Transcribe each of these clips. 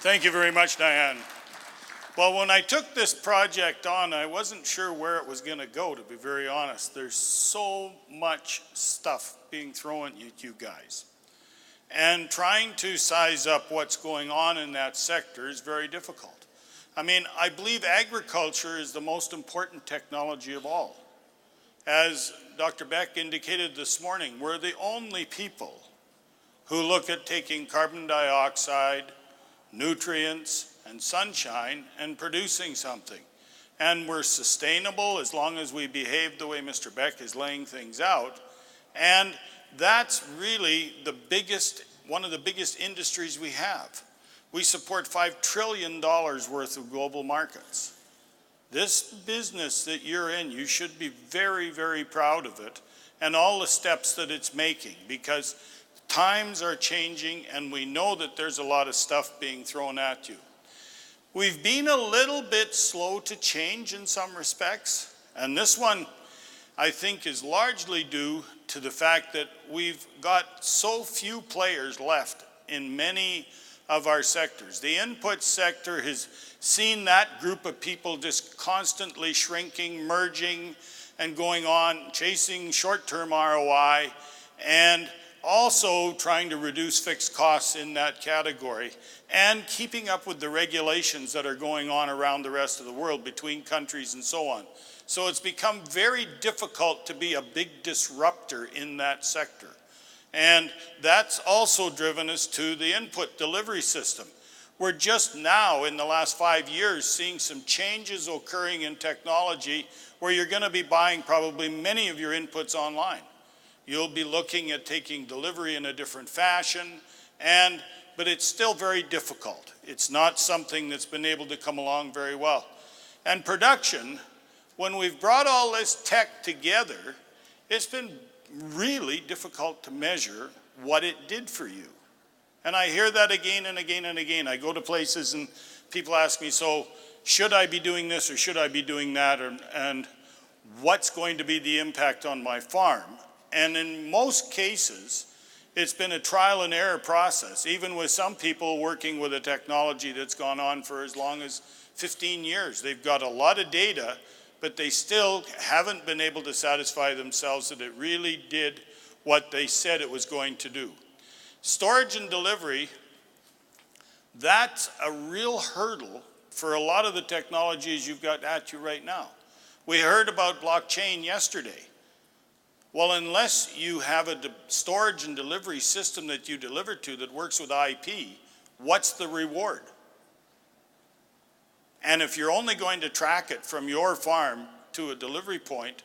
Thank you very much, Diane. Well, when I took this project on, I wasn't sure where it was going to go, to be very honest. There's so much stuff being thrown at you guys. And trying to size up what's going on in that sector is very difficult. I mean, I believe agriculture is the most important technology of all. As Dr. Beck indicated this morning, we're the only people who look at taking carbon dioxide, nutrients, and sunshine and producing something. And we're sustainable as long as we behave the way Mr. Beck is laying things out. And that's really one of the biggest industries we have. We support $5 trillion worth of global markets. This business that you're in, you should be very, very proud of it and all the steps that it's making, because times are changing and we know that there's a lot of stuff being thrown at you. We've been a little bit slow to change in some respects, and this one I think is largely due to the fact that we've got so few players left in many of our sectors. The input sector has seen that group of people just constantly shrinking, merging, and going on, chasing short-term ROI, and also trying to reduce fixed costs in that category, and keeping up with the regulations that are going on around the rest of the world between countries and so on. So it's become very difficult to be a big disruptor in that sector. And that's also driven us to the input delivery system. We're just now, in the last 5 years, seeing some changes occurring in technology where you're going to be buying probably many of your inputs online. You'll be looking at taking delivery in a different fashion, but it's still very difficult. It's not something that's been able to come along very well. And production, when we've brought all this tech together, it's been really difficult to measure what it did for you. And I hear that again and again and again. I go to places and people ask me, so should I be doing this or should I be doing that? And what's going to be the impact on my farm? And in most cases, it's been a trial and error process, even with some people working with a technology that's gone on for as long as 15 years. They've got a lot of data, but they still haven't been able to satisfy themselves that it really did what they said it was going to do. Storage and delivery, that's a real hurdle for a lot of the technologies you've got at you right now. We heard about blockchain yesterday. Well, unless you have a storage and delivery system that you deliver to that works with IP, what's the reward? And if you're only going to track it from your farm to a delivery point,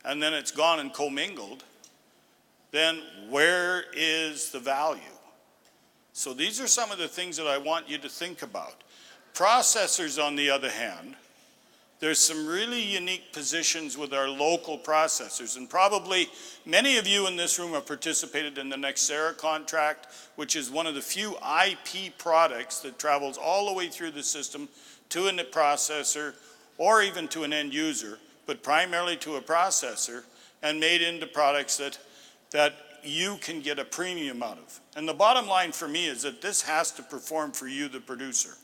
and then it's gone and commingled, then where is the value? So these are some of the things that I want you to think about. Processors, on the other hand, there's some really unique positions with our local processors, and probably many of you in this room have participated in the Nexera contract, which is one of the few IP products that travels all the way through the system to a processor or even to an end user, but primarily to a processor, and made into products that you can get a premium out of. And the bottom line for me is that this has to perform for you, the producer.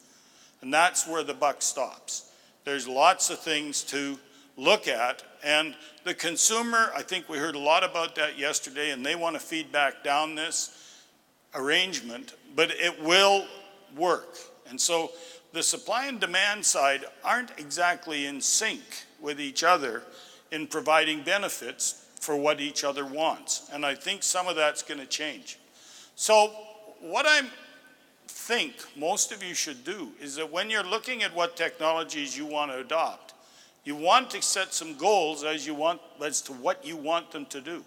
And that's where the buck stops. There's lots of things to look at, and the consumer, I think we heard a lot about that yesterday, and they want to feed back down this arrangement, but it will work. And so the supply and demand side aren't exactly in sync with each other in providing benefits for what each other wants. And I think some of that's going to change. So what I think most of you should do is that when you're looking at what technologies you want to adopt, you want to set some goals as to what you want them to do.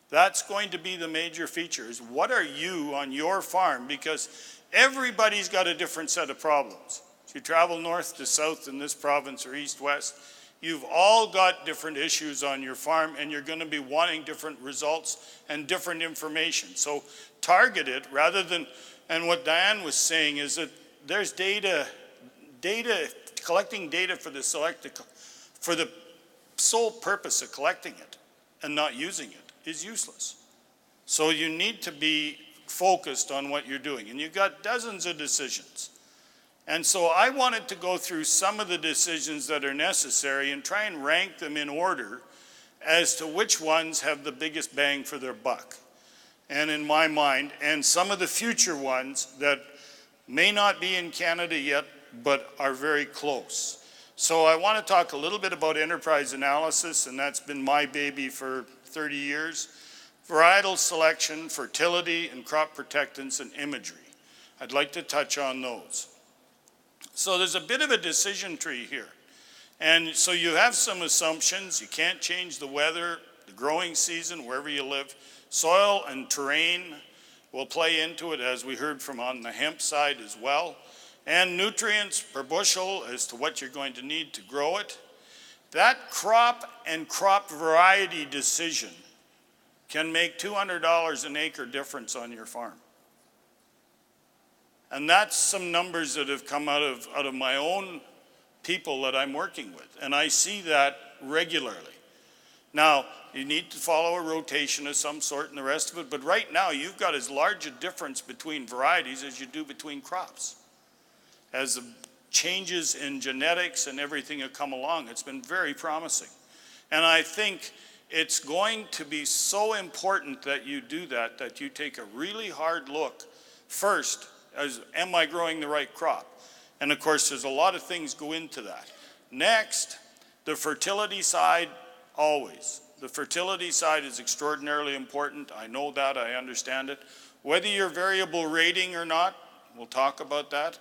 That's going to be the major features. What are you on your farm? Because everybody's got a different set of problems. If you travel north to south in this province or east-west, you've all got different issues on your farm, and you're going to be wanting different results and different information. So target it rather than, and what Diane was saying is that there's collecting data for the sole purpose of collecting it and not using it is useless. So you need to be focused on what you're doing. And you've got dozens of decisions. And so I wanted to go through some of the decisions that are necessary and try and rank them in order as to which ones have the biggest bang for their buck. And in my mind, and some of the future ones that may not be in Canada yet, but are very close. So I want to talk a little bit about enterprise analysis, and that's been my baby for 30 years. Varietal selection, fertility, and crop protectants and imagery. I'd like to touch on those. So there's a bit of a decision tree here. And so you have some assumptions. You can't change the weather, the growing season, wherever you live. Soil and terrain will play into it, as we heard from on the hemp side as well. And nutrients per bushel as to what you're going to need to grow it. That crop and crop variety decision can make $200 an acre difference on your farm. And that's some numbers that have come out of my own people that I'm working with. And I see that regularly. Now, you need to follow a rotation of some sort and the rest of it, but right now you've got as large a difference between varieties as you do between crops. As the changes in genetics and everything have come along, it's been very promising. And I think it's going to be so important that you do that, that you take a really hard look first, as am I growing the right crop? And of course, there's a lot of things go into that. Next, the fertility side, always. The fertility side is extraordinarily important. I know that, I understand it. Whether you're variable rating or not, we'll talk about that.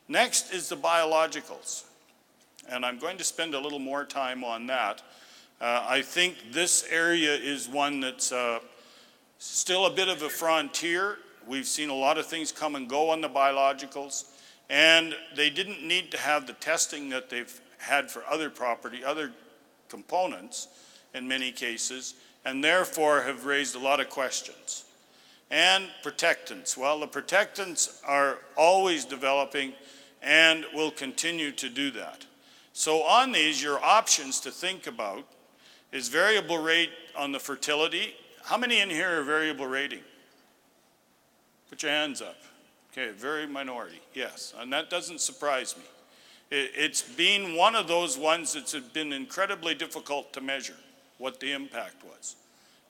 Next is the biologicals. And I'm going to spend a little more time on that. I think this area is one that's still a bit of a frontier. We've seen a lot of things come and go on the biologicals, and they didn't need to have the testing that they've had for other property, other components in many cases, and therefore have raised a lot of questions. And protectants. Well, the protectants are always developing and will continue to do that. So on these, your options to think about is variable rate on the fertility. How many in here are variable rating? Put your hands up. Okay, very minority, yes, and that doesn't surprise me. It's been one of those ones that's been incredibly difficult to measure what the impact was.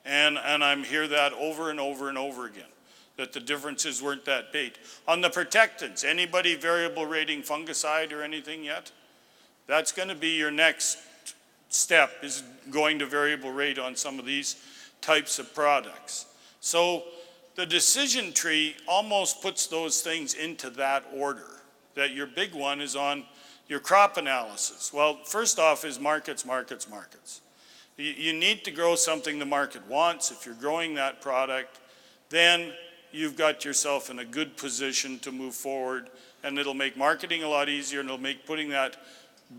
And I'm hear that over and over and over again, that the differences weren't that big. On the protectants, anybody variable rating fungicide or anything yet? That's going to be your next step, is going to variable rate on some of these types of products. So the decision tree almost puts those things into that order, that your big one is on your crop analysis. Well, first off is markets, markets, markets. You need to grow something the market wants. If you're growing that product, then you've got yourself in a good position to move forward, and it'll make marketing a lot easier, and it'll make putting that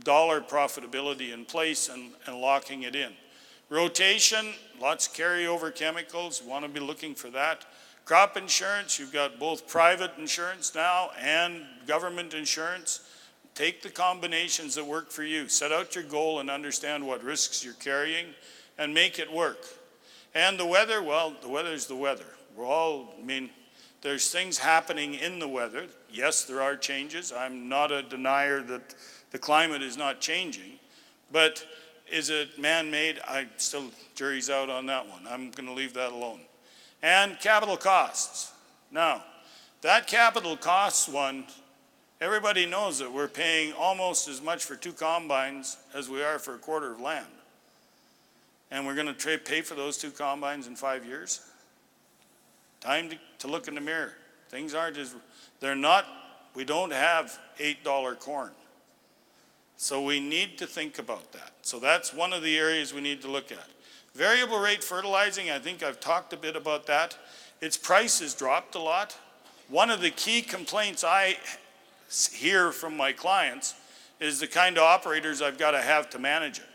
dollar profitability in place and locking it in. Rotation, lots of carryover chemicals, want to be looking for that. Crop insurance, you've got both private insurance now and government insurance. Take the combinations that work for you. Set out your goal and understand what risks you're carrying and make it work. And the weather, well, the weather's the weather. There's things happening in the weather. Yes, there are changes. I'm not a denier that the climate is not changing, but is it man-made? Jury's out on that one. I'm going to leave that alone. And capital costs. Now, that capital costs one, everybody knows that we're paying almost as much for 2 combines as we are for a quarter of land. And we're going to pay for those 2 combines in 5 years? Time to look in the mirror. Things aren't as, we don't have $8 corn. So we need to think about that. So that's one of the areas we need to look at. Variable rate fertilizing, I think I've talked a bit about that. Its price has dropped a lot. One of the key complaints I hear from my clients is the kind of operators I've got to have to manage it.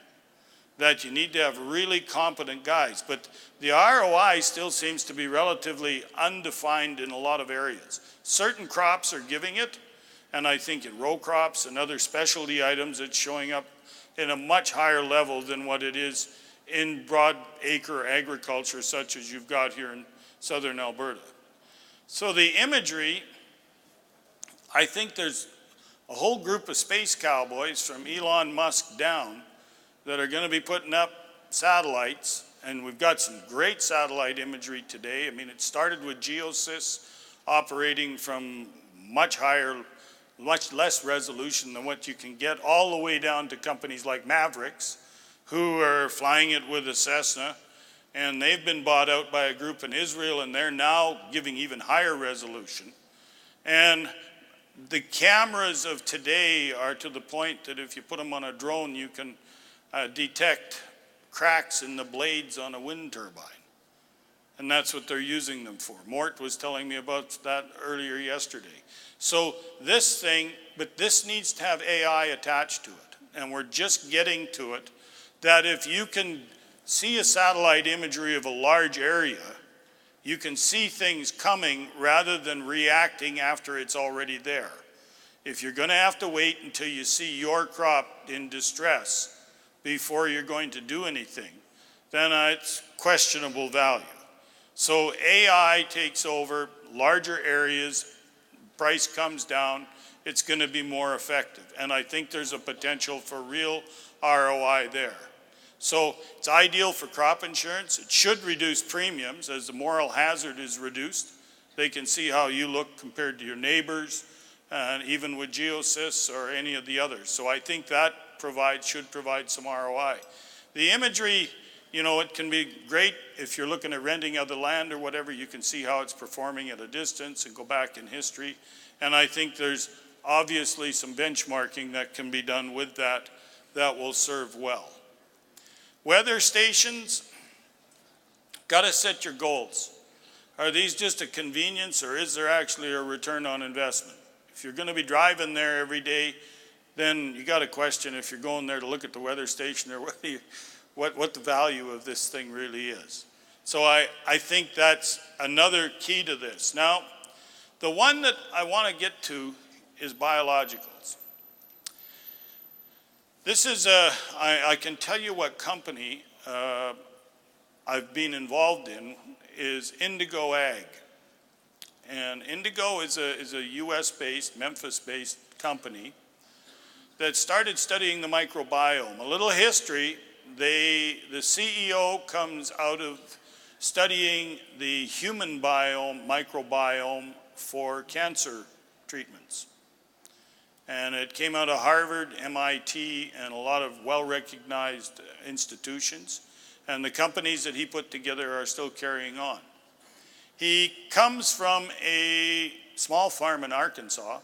That you need to have really competent guys. But the ROI still seems to be relatively undefined in a lot of areas. Certain crops are giving it, and I think in row crops and other specialty items, it's showing up in a much higher level than what it is in broad acre agriculture such as you've got here in southern Alberta. So the imagery, I think there's a whole group of space cowboys from Elon Musk down that are going to be putting up satellites, and we've got some great satellite imagery today. I mean, it started with Geosys operating from much higher, much less resolution than what you can get, all the way down to companies like Mavericks, who are flying it with a Cessna, and they've been bought out by a group in Israel, and they're now giving even higher resolution. And the cameras of today are to the point that if you put them on a drone, you can detect cracks in the blades on a wind turbine. And that's what they're using them for. Mort was telling me about that earlier yesterday. So this thing, but this needs to have AI attached to it. And we're just getting to it, that if you can see a satellite imagery of a large area, you can see things coming rather than reacting after it's already there. If you're going to have to wait until you see your crop in distress before you're going to do anything, then it's questionable value. So AI takes over larger areas, price comes down, it's going to be more effective. And I think there's a potential for real ROI there. So it's ideal for crop insurance. It should reduce premiums as the moral hazard is reduced. They can see how you look compared to your neighbors, even with Geosys or any of the others. So I think that should provide some ROI. The imagery, you know, it can be great if you're looking at renting out the land or whatever. You can see how it's performing at a distance and go back in history. And I think there's obviously some benchmarking that can be done with that will serve well. Weather stations, got to set your goals. Are these just a convenience, or is there actually a return on investment? If you're going to be driving there every day, then you got to question if you're going there to look at the weather station or what the value of this thing really is. So I think that's another key to this. Now, the one that I want to get to is biologicals. This is I can tell you what company I've been involved in is Indigo Ag. And Indigo is a US-based, Memphis-based company that started studying the microbiome. A little history, the CEO comes out of studying the human biome, microbiome for cancer treatments. And it came out of Harvard, MIT, and a lot of well-recognized institutions. And the companies that he put together are still carrying on. He comes from a small farm in Arkansas,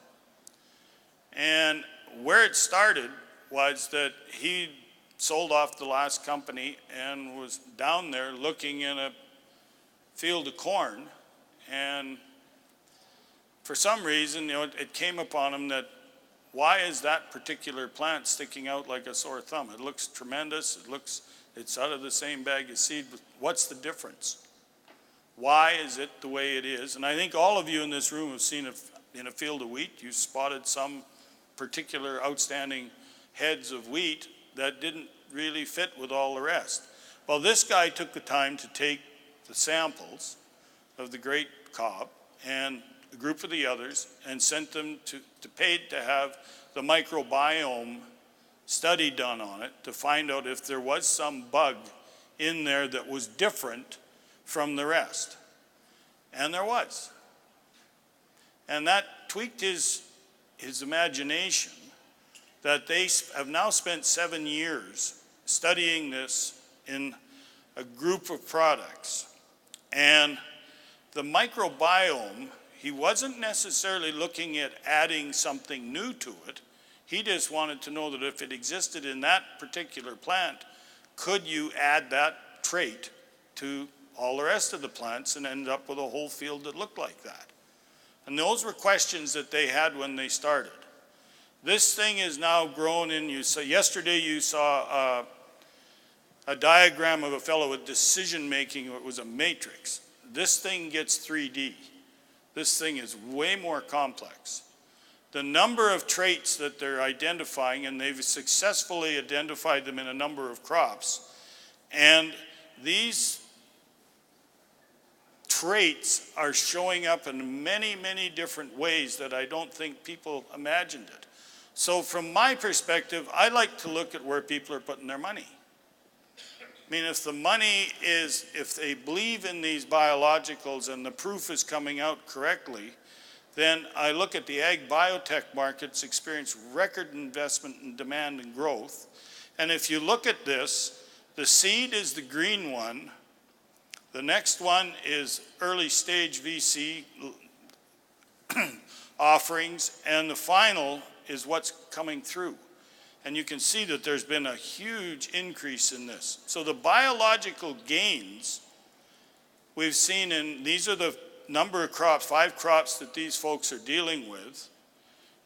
and where it started was that he sold off the last company and was down there looking in a field of corn, and for some reason, you know, it came upon him that why is that particular plant sticking out like a sore thumb? It looks tremendous, it's out of the same bag of seed, but what's the difference? Why is it the way it is? And I think all of you in this room have seen in a field of wheat, you spotted some particular outstanding heads of wheat that didn't really fit with all the rest. Well, this guy took the time to take the samples of the great cob and a group of the others and sent them to paid to have the microbiome study done on it to find out if there was some bug in there that was different from the rest. And there was. And that tweaked his imagination that they have now spent 7 years studying this in a group of products. And the microbiome, he wasn't necessarily looking at adding something new to it. He just wanted to know that if it existed in that particular plant, could you add that trait to all the rest of the plants and end up with a whole field that looked like that? And those were questions that they had when they started. This thing is now grown in, yesterday you saw a diagram of a fellow with decision making. It was a matrix. This thing gets 3D. This thing is way more complex. The number of traits that they're identifying, and they've successfully identified them in a number of crops, and these traits are showing up in many, many different ways that I don't think people imagined it. So from my perspective, I like to look at where people are putting their money. I mean, if the money is, if they believe in these biologicals and the proof is coming out correctly, then I look at the ag biotech markets experience record investment in demand and growth. And if you look at this, the seed is the green one. The next one is early stage VC offerings, and the final is what's coming through. And you can see that there's been a huge increase in this. So the biological gains we've seen in, these are the number of crops, 5 crops that these folks are dealing with,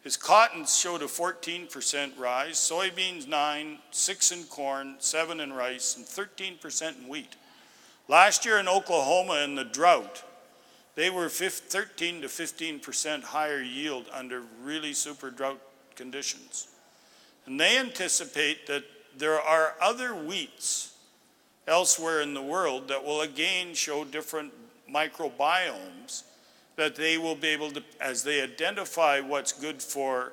is cotton showed a 14% rise, soybeans 9, 6 in corn, 7 in rice, and 13% in wheat. Last year in Oklahoma in the drought, they were 13 to 15% higher yield under really super drought conditions. And they anticipate that there are other wheats elsewhere in the world that will again show different microbiomes that they will be able to, as they identify what's good for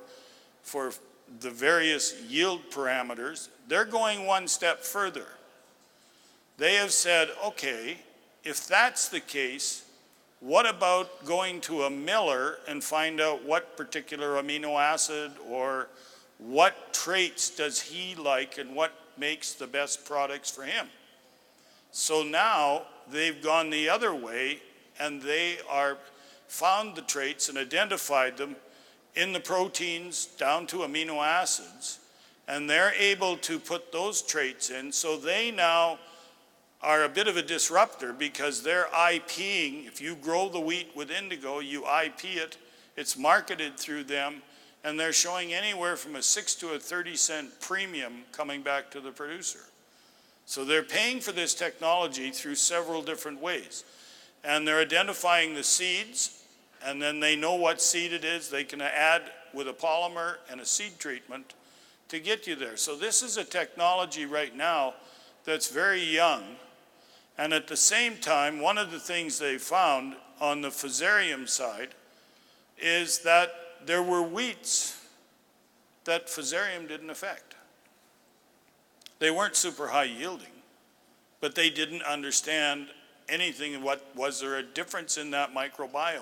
the various yield parameters, they're going one step further. They have said, okay, if that's the case, what about going to a miller and find out what particular amino acid or what traits does he like and what makes the best products for him? So now they've gone the other way and they are found the traits and identified them in the proteins down to amino acids, and they're able to put those traits in. So they now are a bit of a disruptor because they're IPing. If you grow the wheat with indigo, you IP it, it's marketed through them, and they're showing anywhere from a 6 to a 30-cent premium coming back to the producer. So they're paying for this technology through several different ways. And they're identifying the seeds, and then they know what seed it is. They can add with a polymer and a seed treatment to get you there. So this is a technology right now that's very young. And at the same time, one of the things they found on the fusarium side is that there were wheats that fusarium didn't affect. They weren't super high yielding, but they didn't understand anything. Was there a difference in that microbiome?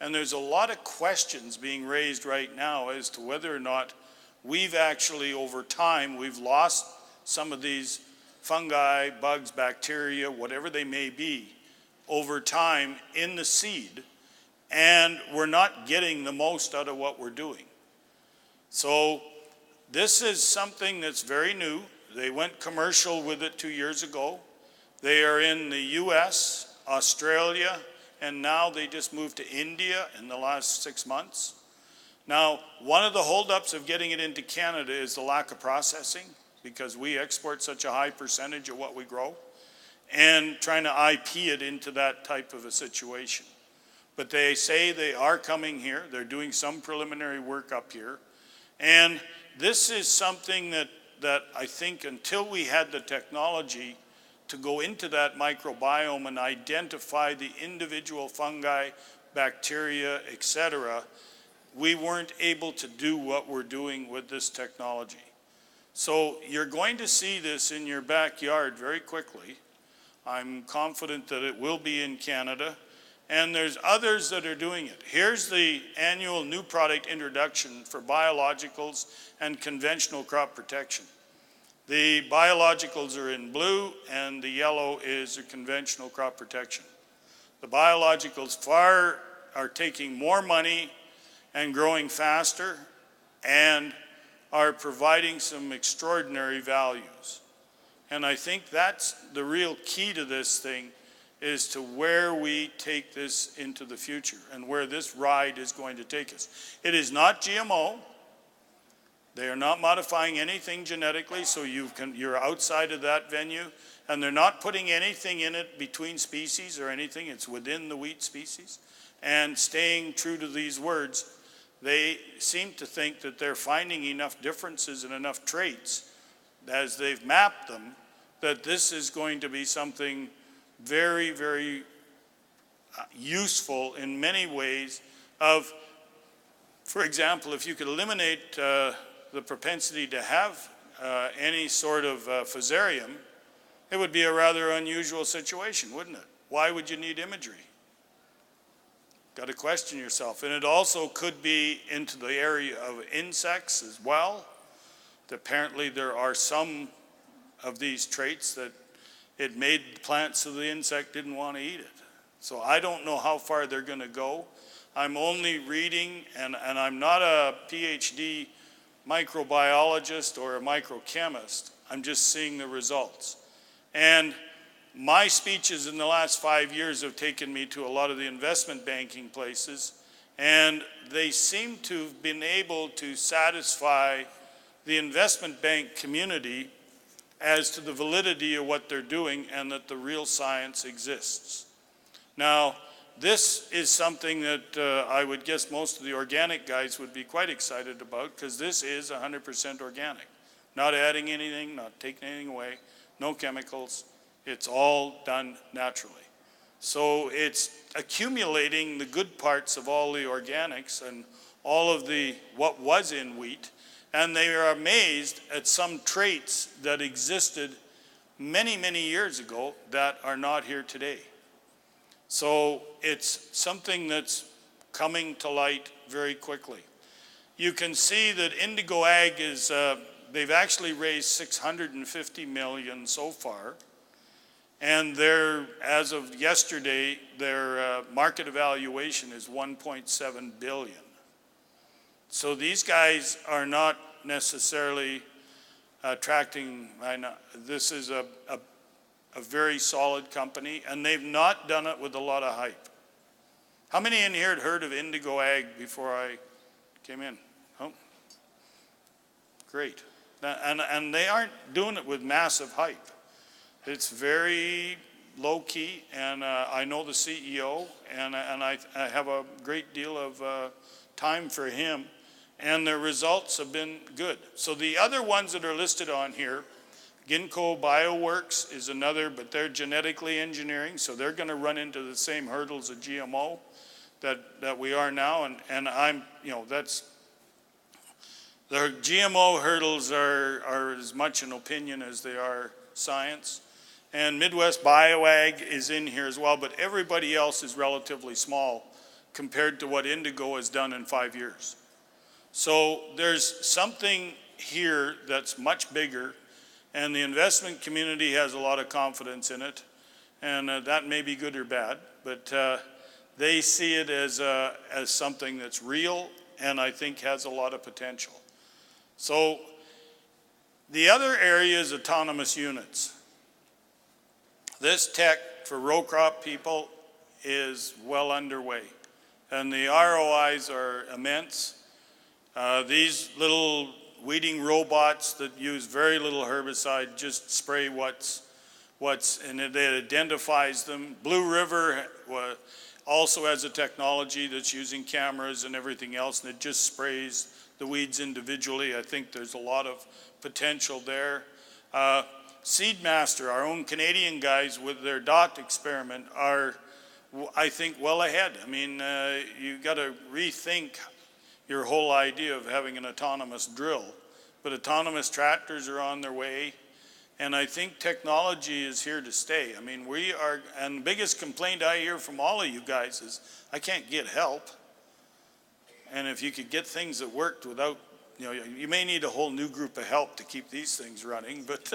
And there's a lot of questions being raised right now as to whether or not we've actually, over time, we've lost some of these fungi, bugs, bacteria, whatever they may be, over time in the seed, and we're not getting the most out of what we're doing. So this is something that's very new. They went commercial with it 2 years ago. They are in the US, Australia, and now they just moved to India in the last 6 months. Now, one of the holdups of getting it into Canada is the lack of processing, because we export such a high percentage of what we grow, and trying to IP it into that type of a situation. But they say they are coming here. They're doing some preliminary work up here. And this is something that I think until we had the technology to go into that microbiome and identify the individual fungi, bacteria, etc., we weren't able to do what we're doing with this technology. So you're going to see this in your backyard very quickly. I'm confident that it will be in Canada, and there's others that are doing it. Here's the annual new product introduction for biologicals and conventional crop protection. The biologicals are in blue, and the yellow is a conventional crop protection. The biologicals are taking more money and growing faster and are providing some extraordinary values. And I think that's the real key to this thing, is to where we take this into the future and where this ride is going to take us. It is not GMO. They are not modifying anything genetically, so you're outside of that venue, and they're not putting anything in it between species or anything. It's within the wheat species. And staying true to these words, they seem to think that they're finding enough differences and enough traits as they've mapped them, that this is going to be something very, very useful in many ways of, for example, if you could eliminate the propensity to have any sort of fusarium, it would be a rather unusual situation, wouldn't it? Why would you need imagery? Got to question yourself. And it also could be into the area of insects as well. Apparently there are some of these traits that it made the plant so the insect didn't want to eat it. So I don't know how far they're going to go. I'm only reading, and I'm not a PhD microbiologist or a microchemist. I'm just seeing the results. And my speeches in the last 5 years have taken me to a lot of the investment banking places, and they seem to have been able to satisfy the investment bank community as to the validity of what they're doing and that the real science exists. Now, this is something that I would guess most of the organic guys would be quite excited about, because this is 100% organic. Not adding anything, not taking anything away, no chemicals. It's all done naturally. So it's accumulating the good parts of all the organics and all of the what was in wheat, and they are amazed at some traits that existed many, many years ago that are not here today. So it's something that's coming to light very quickly. You can see that Indigo Ag is, they've actually raised $650 million so far. And as of yesterday, their market evaluation is $1.7 billion. So these guys are not necessarily attracting, this is a very solid company, and they've not done it with a lot of hype. How many in here had heard of Indigo Ag before I came in? Oh, great. And they aren't doing it with massive hype. It's very low key, and I know the CEO, and I have a great deal of time for him, and their results have been good. So the other ones that are listed on here, Ginkgo Bioworks is another, but they're genetically engineering, so they're going to run into the same hurdles of GMO that we are now, and I'm, that's, the GMO hurdles are as much an opinion as they are science. And Midwest BioAg is in here as well, but everybody else is relatively small compared to what Indigo has done in 5 years. So there's something here that's much bigger, and the investment community has a lot of confidence in it, and that may be good or bad, but they see it as something that's real and I think has a lot of potential. So the other area is autonomous units. This tech for row crop people is well underway, and the ROIs are immense. These little weeding robots that use very little herbicide just spray what's and it identifies them. Blue River also has a technology that's using cameras and everything else, and it just sprays the weeds individually. I think there's a lot of potential there. Seedmaster, our own Canadian guys with their DOT experiment are, I think, well ahead. I mean, you got to rethink your whole idea of having an autonomous drill, but autonomous tractors are on their way, and I think technology is here to stay. I mean, and the biggest complaint I hear from all of you guys is, I can't get help. And if you could get things that worked without, you may need a whole new group of help to keep these things running, but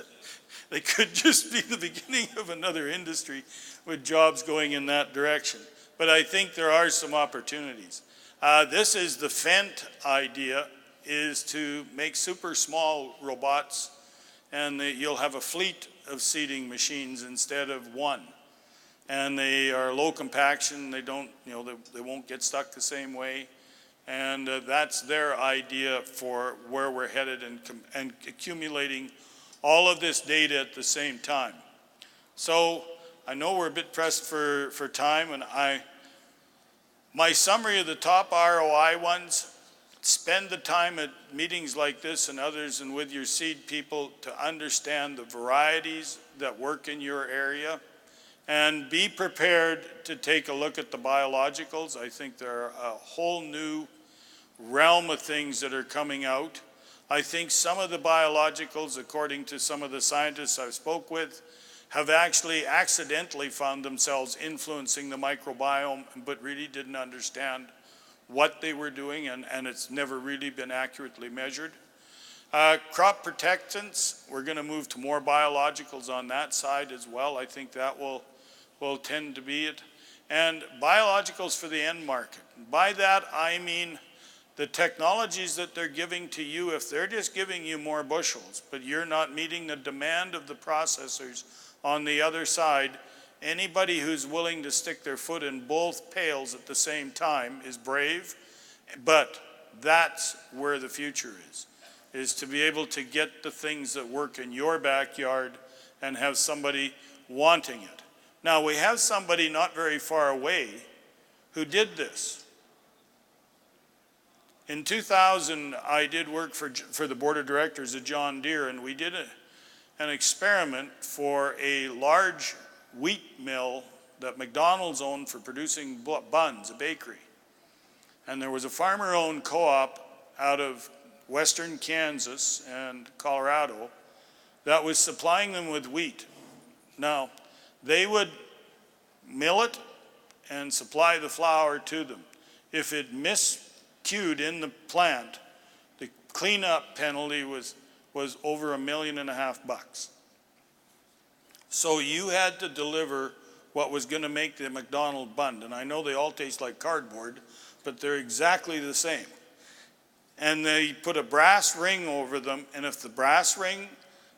they could just be the beginning of another industry with jobs going in that direction. But I think there are some opportunities. This is the Fendt idea, is to make super small robots, and you'll have a fleet of seeding machines instead of one. And they are low compaction, they won't get stuck the same way. And that's their idea for where we're headed and accumulating all of this data at the same time. So I know we're a bit pressed for time, and my summary of the top ROI ones, spend the time at meetings like this and others and with your seed people to understand the varieties that work in your area And be prepared to take a look at the biologicals. I think there are a whole new realm of things that are coming out. I think some of the biologicals, according to some of the scientists I've spoke with, have actually accidentally found themselves influencing the microbiome, but really didn't understand what they were doing, and it's never really been accurately measured. Crop protectants, we're going to move to more biologicals on that side as well. I think that will tend to be it. And biologicals for the end market. By that, I mean the technologies that they're giving to you, if they're just giving you more bushels, but you're not meeting the demand of the processors on the other side, anybody who's willing to stick their foot in both pails at the same time is brave, but that's where the future is to be able to get the things that work in your backyard and have somebody wanting it. Now, we have somebody not very far away who did this. In 2000, I did work for the board of directors of John Deere, and we did an experiment for a large wheat mill that McDonald's owned for producing buns, a bakery. And there was a farmer-owned co-op out of western Kansas and Colorado that was supplying them with wheat. Now, they would mill it and supply the flour to them. If it miscued in the plant, the cleanup penalty was over $1.5 million. So you had to deliver what was going to make the McDonald's bun. And I know they all taste like cardboard, but they're exactly the same. And they put a brass ring over them, and if the brass ring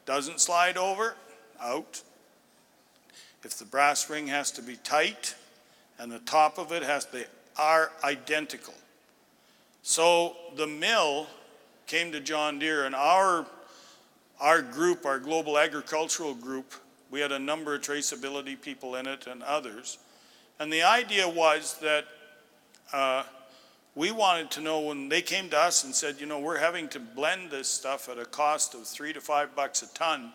doesn't slide over, out. If the brass ring has to be tight, and the top of it they are identical. So the mill came to John Deere, and our group, our global agricultural group, we had a number of traceability people in it and others. And the idea was that we wanted to know, when they came to us and said, you know, we're having to blend this stuff at a cost of $3 to $5 a ton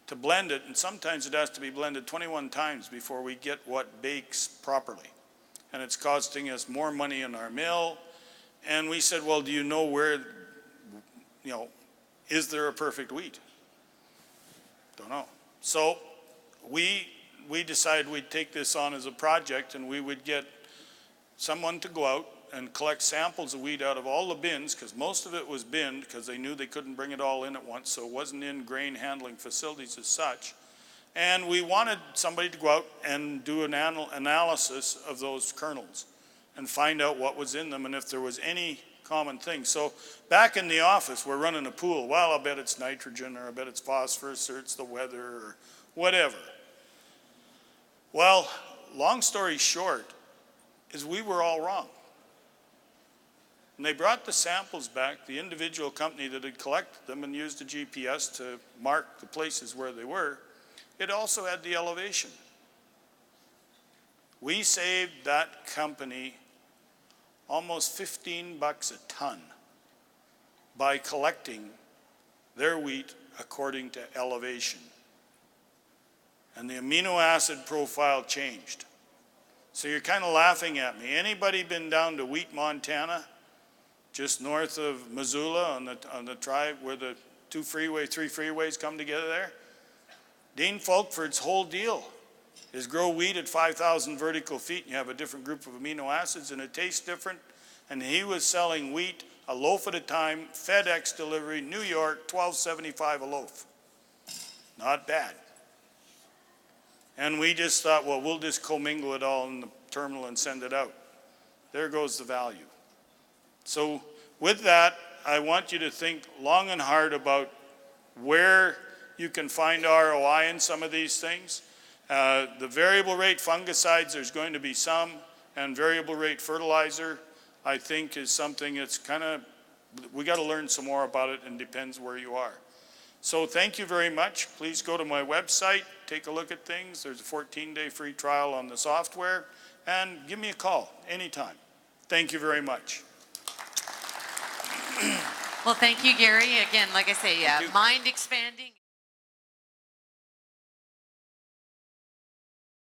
to blend it, and sometimes it has to be blended 21 times before we get what bakes properly. And it's costing us more money in our mill. And we said, well, do you know where, you know, is there a perfect wheat? Don't know. So we decided we'd take this on as a project, and we would get someone to go out and collect samples of wheat out of all the bins, because most of it was binned because they knew they couldn't bring it all in at once, so it wasn't in grain handling facilities as such. And we wanted somebody to go out and do an analysis of those kernels and find out what was in them and if there was any common thing. So back in the office, we're running a pool. Well, I'll bet it's nitrogen, or I bet it's phosphorus, or it's the weather, or whatever. Well, long story short is we were all wrong. And they brought the samples back, the individual company that had collected them and used the GPS to mark the places where they were. It also had the elevation. We saved that company almost $15 a ton by collecting their wheat according to elevation. And the amino acid profile changed. So you're kind of laughing at me. Anybody been down to Wheat, Montana, just north of Missoula on the drive where the three freeways come together there? Dean Folkford's whole deal is grow wheat at 5,000 vertical feet, and you have a different group of amino acids, and it tastes different. And he was selling wheat a loaf at a time, FedEx delivery, New York, $12.75 a loaf. Not bad. And we just thought, well, we'll just commingle it all in the terminal and send it out. There goes the value. So with that, I want you to think long and hard about where you can find ROI in some of these things. The variable rate fungicides, there's going to be some, and variable rate fertilizer, I think, is something that's kind of, we got to learn some more about it, and depends where you are. So thank you very much. Please go to my website, take a look at things. There's a 14-day free trial on the software, and give me a call anytime. Thank you very much. Well, thank you, Gary. Again, like I say, mind expanding.